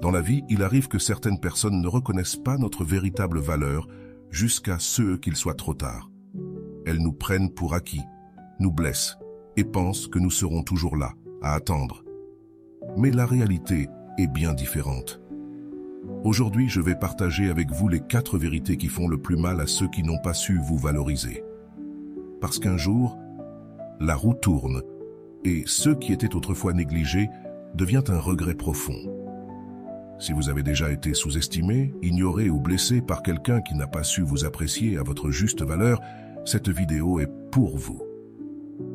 Dans la vie, il arrive que certaines personnes ne reconnaissent pas notre véritable valeur jusqu'à ce qu'il soit trop tard. Elles nous prennent pour acquis, nous blessent et pensent que nous serons toujours là, à attendre. Mais la réalité est bien différente. Aujourd'hui, je vais partager avec vous les 4 vérités qui font le plus mal à ceux qui n'ont pas su vous valoriser. Parce qu'un jour, la roue tourne et ce qui était autrefois négligé devient un regret profond. Si vous avez déjà été sous-estimé, ignoré ou blessé par quelqu'un qui n'a pas su vous apprécier à votre juste valeur, cette vidéo est pour vous.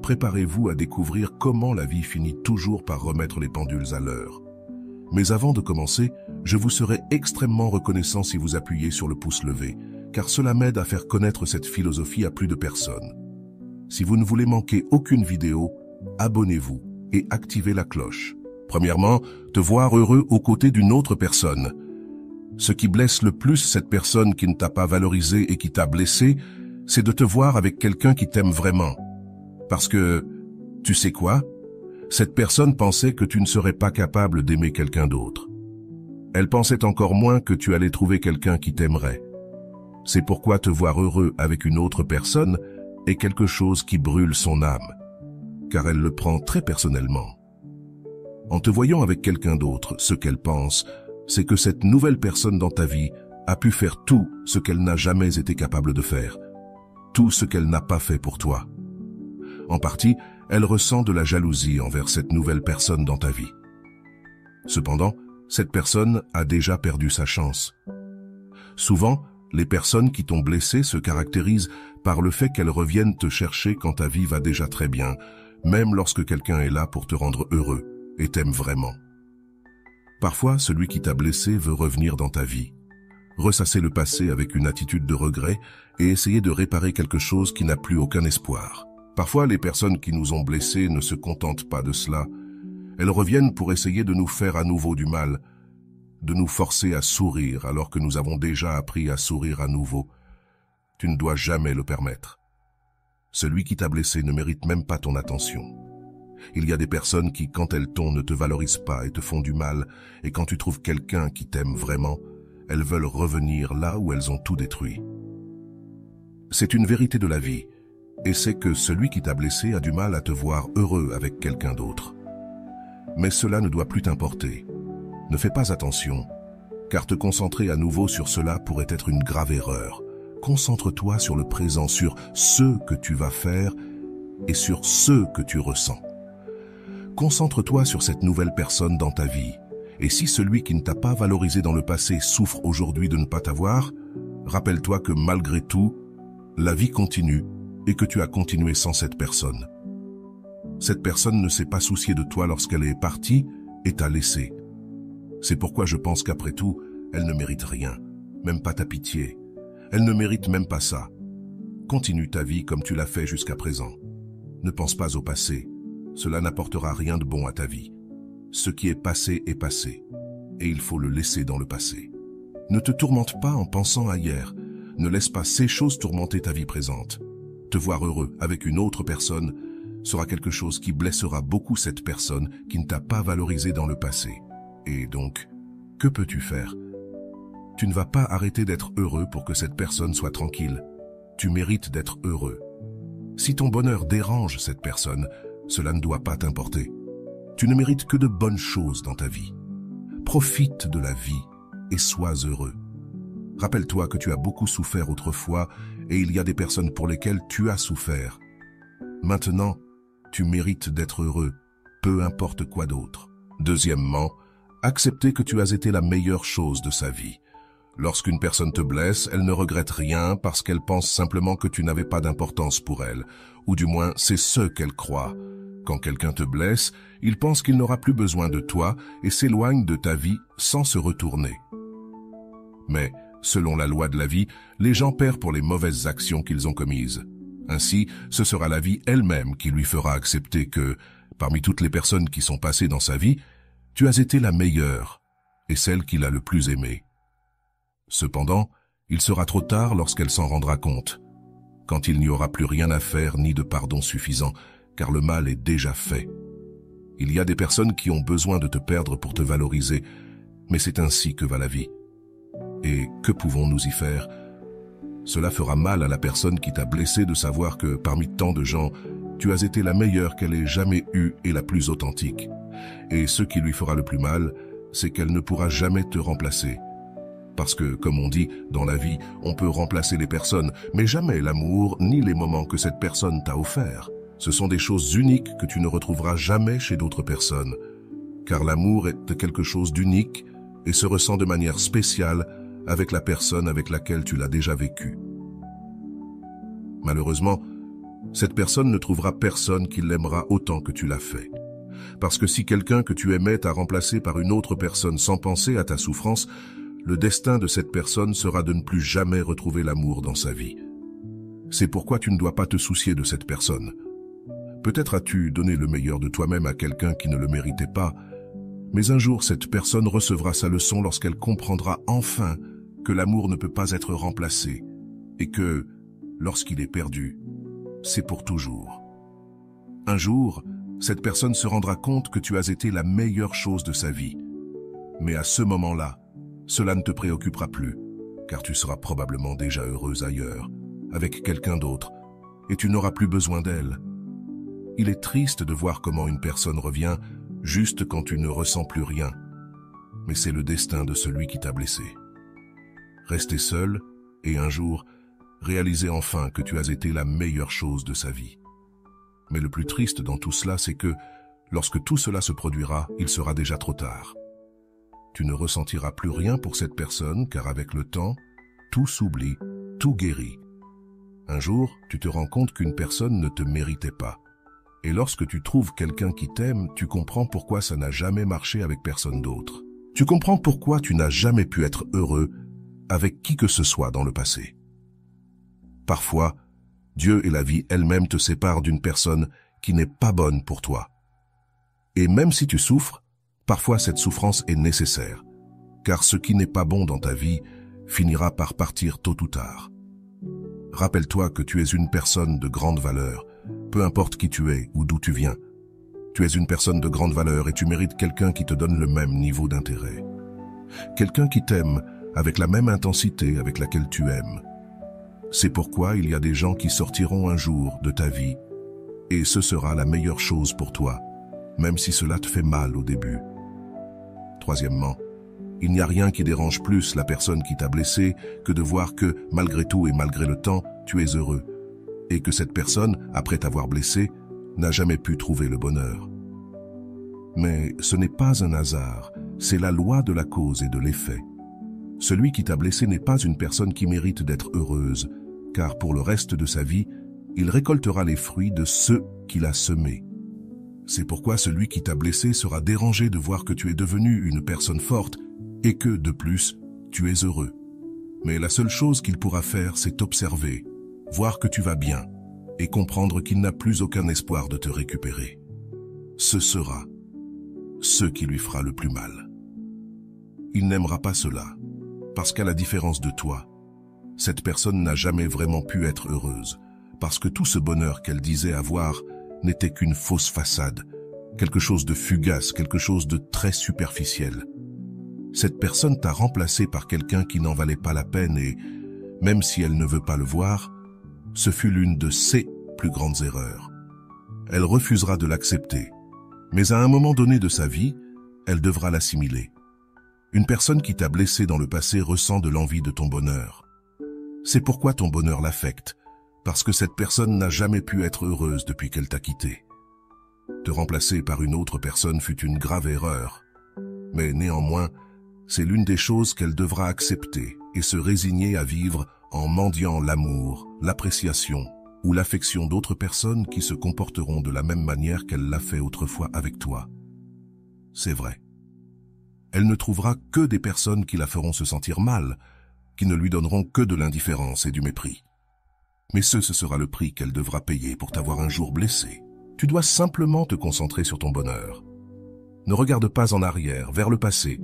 Préparez-vous à découvrir comment la vie finit toujours par remettre les pendules à l'heure. Mais avant de commencer, je vous serai extrêmement reconnaissant si vous appuyez sur le pouce levé, car cela m'aide à faire connaître cette philosophie à plus de personnes. Si vous ne voulez manquer aucune vidéo, abonnez-vous et activez la cloche. Premièrement, te voir heureux aux côtés d'une autre personne. Ce qui blesse le plus cette personne qui ne t'a pas valorisé et qui t'a blessé, c'est de te voir avec quelqu'un qui t'aime vraiment. Parce que, tu sais quoi? Cette personne pensait que tu ne serais pas capable d'aimer quelqu'un d'autre. Elle pensait encore moins que tu allais trouver quelqu'un qui t'aimerait. C'est pourquoi te voir heureux avec une autre personne est quelque chose qui brûle son âme, car elle le prend très personnellement. En te voyant avec quelqu'un d'autre, ce qu'elle pense, c'est que cette nouvelle personne dans ta vie a pu faire tout ce qu'elle n'a jamais été capable de faire, tout ce qu'elle n'a pas fait pour toi. En partie, elle ressent de la jalousie envers cette nouvelle personne dans ta vie. Cependant, cette personne a déjà perdu sa chance. Souvent, les personnes qui t'ont blessé se caractérisent par le fait qu'elles reviennent te chercher quand ta vie va déjà très bien, même lorsque quelqu'un est là pour te rendre heureux et t'aime vraiment. Parfois, celui qui t'a blessé veut revenir dans ta vie, ressasser le passé avec une attitude de regret et essayer de réparer quelque chose qui n'a plus aucun espoir. Parfois, les personnes qui nous ont blessés ne se contentent pas de cela. Elles reviennent pour essayer de nous faire à nouveau du mal, de nous forcer à sourire alors que nous avons déjà appris à sourire à nouveau. Tu ne dois jamais le permettre. Celui qui t'a blessé ne mérite même pas ton attention. Il y a des personnes qui, quand elles t'ont, ne te valorisent pas et te font du mal, et quand tu trouves quelqu'un qui t'aime vraiment, elles veulent revenir là où elles ont tout détruit. C'est une vérité de la vie, et c'est que celui qui t'a blessé a du mal à te voir heureux avec quelqu'un d'autre. Mais cela ne doit plus t'importer. Ne fais pas attention, car te concentrer à nouveau sur cela pourrait être une grave erreur. Concentre-toi sur le présent, sur ce que tu vas faire et sur ce que tu ressens. Concentre-toi sur cette nouvelle personne dans ta vie. Et si celui qui ne t'a pas valorisé dans le passé souffre aujourd'hui de ne pas t'avoir, rappelle-toi que malgré tout, la vie continue et que tu as continué sans cette personne. Cette personne ne s'est pas souciée de toi lorsqu'elle est partie et t'a laissé. C'est pourquoi je pense qu'après tout, elle ne mérite rien, même pas ta pitié. Elle ne mérite même pas ça. Continue ta vie comme tu l'as fait jusqu'à présent. Ne pense pas au passé. Cela n'apportera rien de bon à ta vie. Ce qui est passé, et il faut le laisser dans le passé. Ne te tourmente pas en pensant à hier. Ne laisse pas ces choses tourmenter ta vie présente. Te voir heureux avec une autre personne sera quelque chose qui blessera beaucoup cette personne qui ne t'a pas valorisé dans le passé. Et donc, que peux-tu faire? Tu ne vas pas arrêter d'être heureux pour que cette personne soit tranquille. Tu mérites d'être heureux. Si ton bonheur dérange cette personne, cela ne doit pas t'importer. Tu ne mérites que de bonnes choses dans ta vie. Profite de la vie et sois heureux. Rappelle-toi que tu as beaucoup souffert autrefois et il y a des personnes pour lesquelles tu as souffert. Maintenant, tu mérites d'être heureux, peu importe quoi d'autre. Deuxièmement, accepter que tu as été la meilleure chose de sa vie. Lorsqu'une personne te blesse, elle ne regrette rien parce qu'elle pense simplement que tu n'avais pas d'importance pour elle, ou du moins c'est ce qu'elle croit. Quand quelqu'un te blesse, il pense qu'il n'aura plus besoin de toi et s'éloigne de ta vie sans se retourner. Mais, selon la loi de la vie, les gens paient pour les mauvaises actions qu'ils ont commises. Ainsi, ce sera la vie elle-même qui lui fera accepter que, parmi toutes les personnes qui sont passées dans sa vie, tu as été la meilleure et celle qu'il a le plus aimée. Cependant, il sera trop tard lorsqu'elle s'en rendra compte, quand il n'y aura plus rien à faire ni de pardon suffisant, car le mal est déjà fait. Il y a des personnes qui ont besoin de te perdre pour te valoriser, Mais c'est ainsi que va la vie. Et que pouvons-nous y faire? Cela fera mal à la personne qui t'a blessé de savoir que, parmi tant de gens, tu as été la meilleure qu'elle ait jamais eue et la plus authentique. Et ce qui lui fera le plus mal, c'est qu'elle ne pourra jamais te remplacer. Parce que, comme on dit, dans la vie, on peut remplacer les personnes, mais jamais l'amour ni les moments que cette personne t'a offerts. Ce sont des choses uniques que tu ne retrouveras jamais chez d'autres personnes. Car l'amour est quelque chose d'unique et se ressent de manière spéciale avec la personne avec laquelle tu l'as déjà vécu. Malheureusement, cette personne ne trouvera personne qui l'aimera autant que tu l'as fait. Parce que si quelqu'un que tu aimais t'a remplacé par une autre personne sans penser à ta souffrance, le destin de cette personne sera de ne plus jamais retrouver l'amour dans sa vie. C'est pourquoi tu ne dois pas te soucier de cette personne. Peut-être as-tu donné le meilleur de toi-même à quelqu'un qui ne le méritait pas, mais un jour cette personne recevra sa leçon lorsqu'elle comprendra enfin que l'amour ne peut pas être remplacé et que, lorsqu'il est perdu, c'est pour toujours. Un jour, cette personne se rendra compte que tu as été la meilleure chose de sa vie. Mais à ce moment-là, cela ne te préoccupera plus, car tu seras probablement déjà heureuse ailleurs, avec quelqu'un d'autre, et tu n'auras plus besoin d'elle. Il est triste de voir comment une personne revient juste quand tu ne ressens plus rien, mais c'est le destin de celui qui t'a blessé. Rester seul, et un jour, réaliser enfin que tu as été la meilleure chose de sa vie. Mais le plus triste dans tout cela, c'est que, lorsque tout cela se produira, il sera déjà trop tard. Tu ne ressentiras plus rien pour cette personne, car avec le temps, tout s'oublie, tout guérit. Un jour, tu te rends compte qu'une personne ne te méritait pas. Et lorsque tu trouves quelqu'un qui t'aime, tu comprends pourquoi ça n'a jamais marché avec personne d'autre. Tu comprends pourquoi tu n'as jamais pu être heureux avec qui que ce soit dans le passé. Parfois, Dieu et la vie elle-même te séparent d'une personne qui n'est pas bonne pour toi. Et même si tu souffres, parfois cette souffrance est nécessaire, car ce qui n'est pas bon dans ta vie finira par partir tôt ou tard. Rappelle-toi que tu es une personne de grande valeur, peu importe qui tu es ou d'où tu viens. Tu es une personne de grande valeur et tu mérites quelqu'un qui te donne le même niveau d'intérêt. Quelqu'un qui t'aime avec la même intensité avec laquelle tu aimes. C'est pourquoi il y a des gens qui sortiront un jour de ta vie et ce sera la meilleure chose pour toi, même si cela te fait mal au début. Troisièmement, il n'y a rien qui dérange plus la personne qui t'a blessé que de voir que, malgré tout et malgré le temps, tu es heureux, et que cette personne, après t'avoir blessé, n'a jamais pu trouver le bonheur. Mais ce n'est pas un hasard, c'est la loi de la cause et de l'effet. Celui qui t'a blessé n'est pas une personne qui mérite d'être heureuse, car pour le reste de sa vie, il récoltera les fruits de ceux qu'il a semés. C'est pourquoi celui qui t'a blessé sera dérangé de voir que tu es devenu une personne forte et que, de plus, tu es heureux. Mais la seule chose qu'il pourra faire, c'est t'observer, voir que tu vas bien et comprendre qu'il n'a plus aucun espoir de te récupérer. Ce sera ce qui lui fera le plus mal. Il n'aimera pas cela, parce qu'à la différence de toi, cette personne n'a jamais vraiment pu être heureuse, parce que tout ce bonheur qu'elle disait avoir n'était qu'une fausse façade, quelque chose de fugace, quelque chose de très superficiel. Cette personne t'a remplacé par quelqu'un qui n'en valait pas la peine et, même si elle ne veut pas le voir, ce fut l'une de ses plus grandes erreurs. Elle refusera de l'accepter, mais à un moment donné de sa vie, elle devra l'assimiler. Une personne qui t'a blessé dans le passé ressent de l'envie de ton bonheur. C'est pourquoi ton bonheur l'affecte, parce que cette personne n'a jamais pu être heureuse depuis qu'elle t'a quitté. Te remplacer par une autre personne fut une grave erreur, mais néanmoins, c'est l'une des choses qu'elle devra accepter et se résigner à vivre en mendiant l'amour, l'appréciation ou l'affection d'autres personnes qui se comporteront de la même manière qu'elle l'a fait autrefois avec toi. C'est vrai. Elle ne trouvera que des personnes qui la feront se sentir mal, qui ne lui donneront que de l'indifférence et du mépris. Mais ce sera le prix qu'elle devra payer pour t'avoir un jour blessé. Tu dois simplement te concentrer sur ton bonheur. Ne regarde pas en arrière, vers le passé,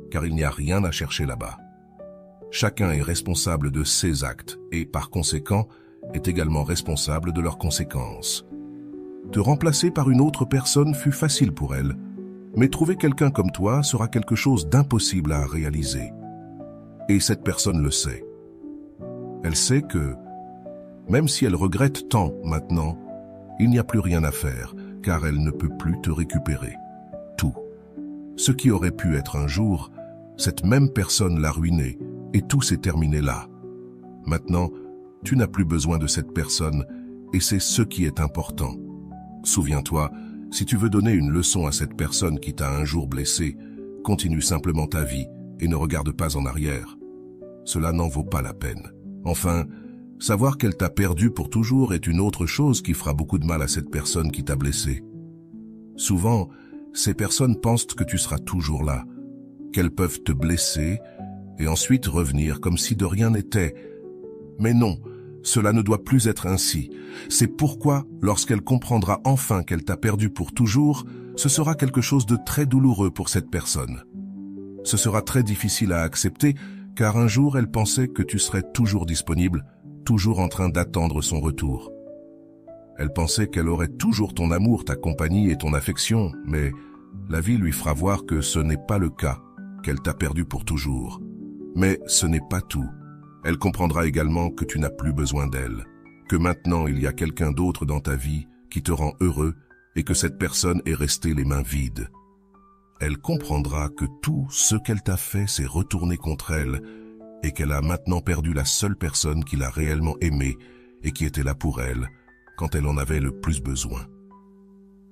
car il n'y a rien à chercher là-bas. Chacun est responsable de ses actes et, par conséquent, est également responsable de leurs conséquences. Te remplacer par une autre personne fut facile pour elle, Mais trouver quelqu'un comme toi sera quelque chose d'impossible à réaliser. Et cette personne le sait. Elle sait que, même si elle regrette tant maintenant, il n'y a plus rien à faire, car elle ne peut plus te récupérer. Tout. Ce qui aurait pu être un jour, cette même personne l'a ruiné, et tout s'est terminé là. Maintenant, tu n'as plus besoin de cette personne, et c'est ce qui est important. Souviens-toi, si tu veux donner une leçon à cette personne qui t'a un jour blessé, continue simplement ta vie et ne regarde pas en arrière. Cela n'en vaut pas la peine. Enfin, savoir qu'elle t'a perdu pour toujours est une autre chose qui fera beaucoup de mal à cette personne qui t'a blessé. Souvent, ces personnes pensent que tu seras toujours là, qu'elles peuvent te blesser et ensuite revenir comme si de rien n'était. Mais non, cela ne doit plus être ainsi. C'est pourquoi, lorsqu'elle comprendra enfin qu'elle t'a perdu pour toujours, ce sera quelque chose de très douloureux pour cette personne. Ce sera très difficile à accepter, car un jour elle pensait que tu serais toujours disponible, toujours en train d'attendre son retour. Elle pensait qu'elle aurait toujours ton amour, ta compagnie et ton affection, mais la vie lui fera voir que ce n'est pas le cas, qu'elle t'a perdu pour toujours. Mais ce n'est pas tout. Elle comprendra également que tu n'as plus besoin d'elle, que maintenant il y a quelqu'un d'autre dans ta vie qui te rend heureux et que cette personne est restée les mains vides. Elle comprendra que tout ce qu'elle t'a fait s'est retourné contre elle et qu'elle a maintenant perdu la seule personne qui l'a réellement aimée et qui était là pour elle quand elle en avait le plus besoin.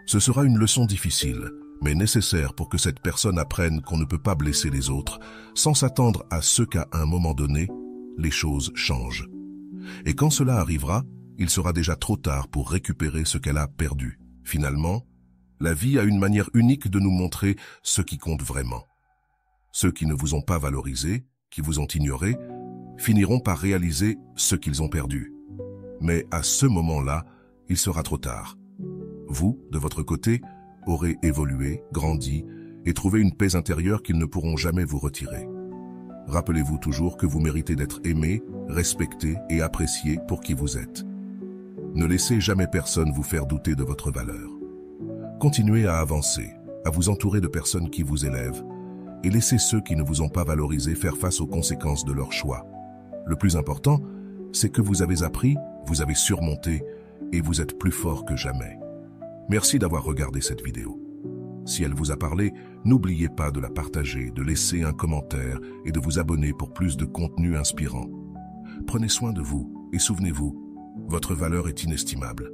Ce sera une leçon difficile, mais nécessaire pour que cette personne apprenne qu'on ne peut pas blesser les autres sans s'attendre à ce qu'à un moment donné, les choses changent. Et quand cela arrivera, il sera déjà trop tard pour récupérer ce qu'elle a perdu. Finalement, la vie a une manière unique de nous montrer ce qui compte vraiment. Ceux qui ne vous ont pas valorisé, qui vous ont ignoré, finiront par réaliser ce qu'ils ont perdu. Mais à ce moment-là, il sera trop tard. Vous, de votre côté, aurez évolué, grandi et trouvé une paix intérieure qu'ils ne pourront jamais vous retirer. Rappelez-vous toujours que vous méritez d'être aimé, respecté et apprécié pour qui vous êtes. Ne laissez jamais personne vous faire douter de votre valeur. Continuez à avancer, à vous entourer de personnes qui vous élèvent, et laissez ceux qui ne vous ont pas valorisé faire face aux conséquences de leur choix. Le plus important, c'est que vous avez appris, vous avez surmonté, et vous êtes plus fort que jamais. Merci d'avoir regardé cette vidéo. Si elle vous a parlé, n'oubliez pas de la partager, de laisser un commentaire et de vous abonner pour plus de contenu inspirant. Prenez soin de vous et souvenez-vous, votre valeur est inestimable.